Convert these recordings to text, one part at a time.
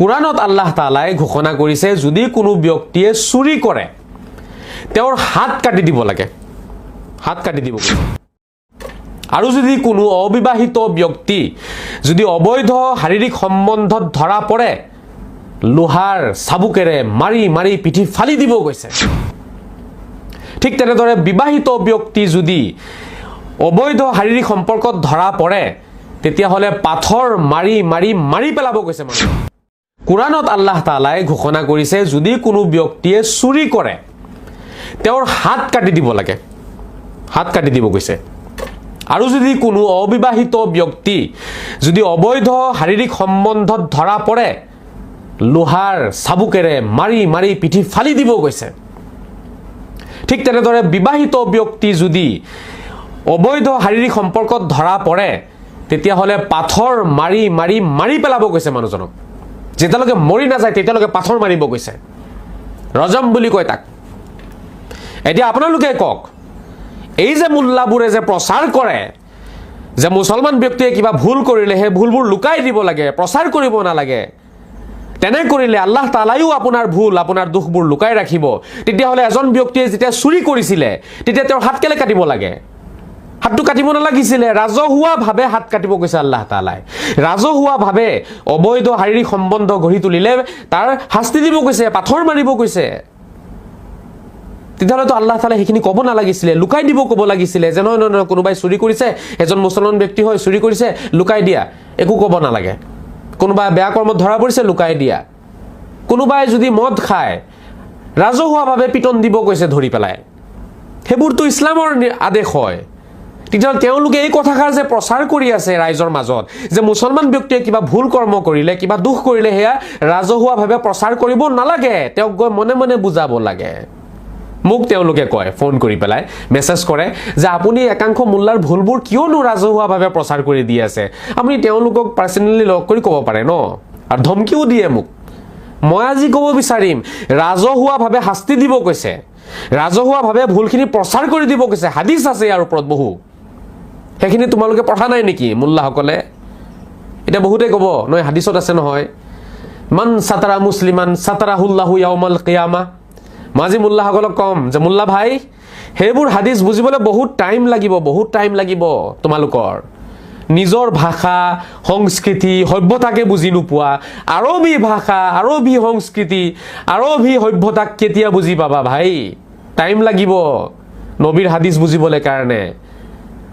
কুৰাণত আল্লাহ তাআলাই ঘোষণা কৰিছে যদি কোনো ব্যক্তিয়ে চুৰি কৰে তেওঁৰ হাত কাটি দিব লাগে হাত কাটি দিব আৰু যদি কোনো অবিবাহিত ব্যক্তি যদি অবৈধ শাৰীৰিক সম্বন্ধত ধৰা পৰে লোহাৰ চাবুকেৰে মাৰি মাৰি পিঠি ফালি দিব গৈছে ঠিক তেনেদৰে বিবাহিত ব্যক্তি যদি অবৈধ শাৰীৰিক সম্পৰ্কত ধৰা পৰে তেতিয়া হলে পাথৰ মাৰি মাৰি মাৰি পেলাব গৈছে মানুহ কুৰাণত আল্লাহ তাআলাই ঘোষণা কৰিছে যদি কোনো ব্যক্তিয়ে চুৰি কৰে তেওঁৰ হাত কাটি দিব লাগে হাত কাটি দিব গৈছে আৰু যদি কোনো অবিবাহিত ব্যক্তি যদি অবৈধ শাৰীৰিক সম্বন্ধত ধৰা পৰে লোহাৰ চাবুকেৰে মাৰি মাৰি পিঠি ফালি দিব গৈছে ঠিক তেনেদৰে বিবাহিত ব্যক্তি যদি অবৈধ শাৰীৰিক সম্পৰ্কত ধৰা পৰে তেতিয়া হলে পাথৰ মাৰি মাৰি মাৰি পেলাব গৈছে মানুহজনক যেতিয়ালৈকে মৰি নাযায় তেতিয়ালৈকে পাথৰ মাৰিব গৈছে ৰজম বুলি কয় তাক এতিয়া আপোনালোকে কওক এই যে মুল্লাবোৰে যে প্ৰচাৰ কৰে যে মুছলমান ব্যক্তিয়ে কিবা ভুল কৰিলে হে ভুলবোৰ লুকাই দিব লাগে প্ৰচাৰ কৰিব নালাগে তেনে কৰিলে আল্লাহ তাআলাইও আপোনাৰ ভুল আপোনাৰ দুখবোৰ লুকাই ৰাখিব তেতিয়া হলে এজন ব্যক্তিয়ে যেতিয়া চুৰি কৰিছিলে তেতিয়া তেওঁৰ হাত কেলে কাটিব লাগে হাতটো কাটিব নালাগিছিলে ৰাজহুৱা ভাৱে হাত কাটিব কৈছে আল্লাহ তাআলাই ৰাজহুৱা ভাৱে অবৈধ শাৰীৰিক সম্বন্ধ গঢ়ি তুলিলে তাৰ শাস্তি দিব কৈছে পাথৰ মাৰিব কৈছে তেতিয়াহ'লে তো আল্লাহ তাআলাই সেইখিনি ক'ব নালাগিছিলে লুকাই দিব ক'ব লাগিছিলে যে নহয় নহয় কোনোবাই চুৰি কৰিছে এজন মুছলমান ব্যক্তি হয় চুৰি কৰিছে লুকাই দিয়া একো ক'ব নালাগে কোনোবাই বেয়া কৰ্মত ধৰা পৰিছে লুকাই দিয়া কোনোবাই যদি মদ খায় ৰাজহুৱাভাৱে পিটন দিব কৈছে ধৰি পেলাই সেইবোৰতো ইছলামৰ আদেশ হয় তেতিয়া তেওঁলোকে এই কথাষাৰ যে প্ৰচাৰ কৰি আছে ৰাইজৰ মাজত যে মুছলমান ব্যক্তিয়ে কিবা ভুল কৰ্ম কৰিলে কিবা দুখ কৰিলে হেয়া ৰাজহুৱাভাৱে প্ৰচাৰ কৰিব নালাগে তেওঁক গৈ মনে মনে বুজাব লাগে মোক তেওঁলোকে কয় ফোন কৰি পেলাই মেছেজ কৰে যে আপুনি একাংশ মুল্লাৰ ভুলবোৰ কিয়নো ৰাজহুৱাভাৱে প্ৰচাৰ কৰি দি আছে আপুনি তেওঁলোকক পাৰ্সোনালি লগ কৰি ক'ব পাৰে ন আৰু ধমকিও দিয়ে মোক মই আজি ক'ব বিচাৰিম ৰাজহুৱাভাৱে শাস্তি দিব কৈছে ৰাজহুৱাভাৱে ভুলখিনি প্ৰচাৰ কৰি দিব কৈছে হাদিস আছে ইয়াৰ ওপৰত বহু সেইখিনি তোমালোকে পঢ়া নাই নেকি মুল্লাসকলে এটা বহুতে ক'ব নহয় হাদিসত আছে নহয় মান সাতাৰা মুছলিমান সাতাৰাহুল্লাহু ইয়াউমাল কিয়ামা মাজি মুল্লাসকলক কম যে মুল্লা ভাই সেইবোৰ হাদিস বুজিবলৈ বহুত টাইম লাগিব তোমালোকৰ নিজৰ ভাষা সংস্কৃতি সভ্যতাকে বুজি নোপোৱা আৰবী ভাষা আৰবী সংস্কৃতি আৰবী সভ্যতাক কেতিয়া বুজি পাবা ভাই টাইম লাগিব নবীৰ হাদিস বুজিবলৈ কাৰণে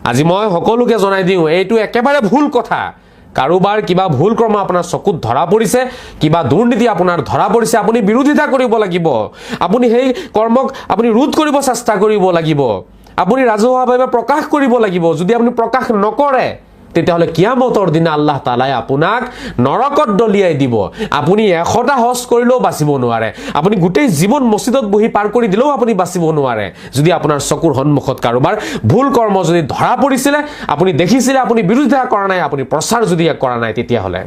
আজি মই সকলোকে জনাই দিওঁ এইটো একেবাৰে ভুল কথা কাৰোবাৰ কিবা ভুল কৰ্ম আপোনাৰ চকুত ধৰা পৰিছে কিবা দুৰ্নীতি আপোনাৰ ধৰা পৰিছে আপুনি বিৰোধিতা কৰিব লাগিব আপুনি সেই কৰ্মক আপুনি ৰোধ কৰিব চেষ্টা কৰিব লাগিব আপুনি ৰাজহুৱাভাৱে প্ৰকাশ কৰিব লাগিব যদি আপুনি প্ৰকাশ নকৰে তেতিয়াহ'লে কিয়ামতৰ দিনা আল্লাহ তাআলাই আপোনাক নৰকত দলিয়াই দিব আপুনি 100টা হজ কৰিলেও বাচিব নোৱাৰে আপুনি গোটেই জীৱন মছজিদত বহি পাৰ কৰি দিলেও আপুনি বাচিব নোৱাৰে যদি আপোনাৰ চকুৰ সন্মুখত কাৰোবাৰ ভুল কৰ্ম যদি ধৰা পৰিছিলে আপুনি দেখিছিলে আপুনি বিৰোধিতা কৰা নাই আপুনি প্ৰচাৰ যদি কৰা নাই তেতিয়াহ'লে